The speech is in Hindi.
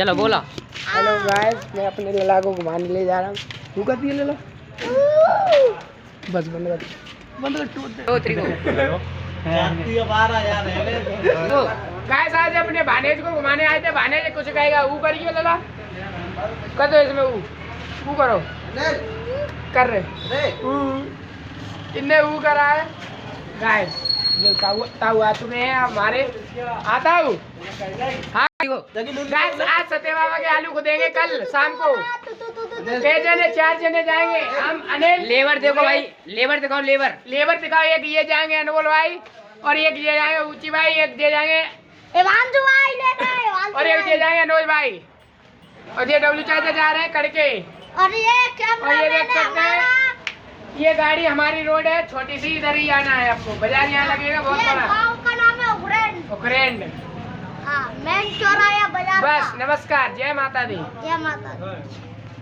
चलो बोला। हेलो गाइस, मैं अपने लला को घुमाने ले जा रहा हूँ। तू करती है लला? बस बंद कर गाइस, आज अपने भानेज को घुमाने आए थे। भानेज कुछ कहेगा ऊ करिए लला, कर दो इसमें ऊ करो, कर रहे इनने ऊ करा है। गाइस ये ताऊ आ चुके हैं हमारे। आता हूँ हाँ गाइस, आज सत्य बाबा के आलू को देंगे कल शाम को। 6 जने 4 जने जाएंगे हम। अनिल लेबर देखो भाई, लेबर दिखाओ, लेबर लेबर दिखाओ। एक ये जाएंगे अनमोल भाई, और एक ये जाएंगे ऊंची भाई, एक ये जाएंगे इवांशु भाई लेकर और एक ये जाएंगे अनुज भाई, और ये डब्ल्यू चाचा जा रहे हैं करके। और ये और ये देख सकते हैं, ये गाड़ी हमारी रोड है छोटी सी, इधर ही आना है आपको। बाजार यहाँ लगेगा बहुत बड़ा। गांव का नाम है उक्रेंड। हाँ, मेन चौराहा बाजार। बस नमस्कार, जय माता दी। जय माता दी।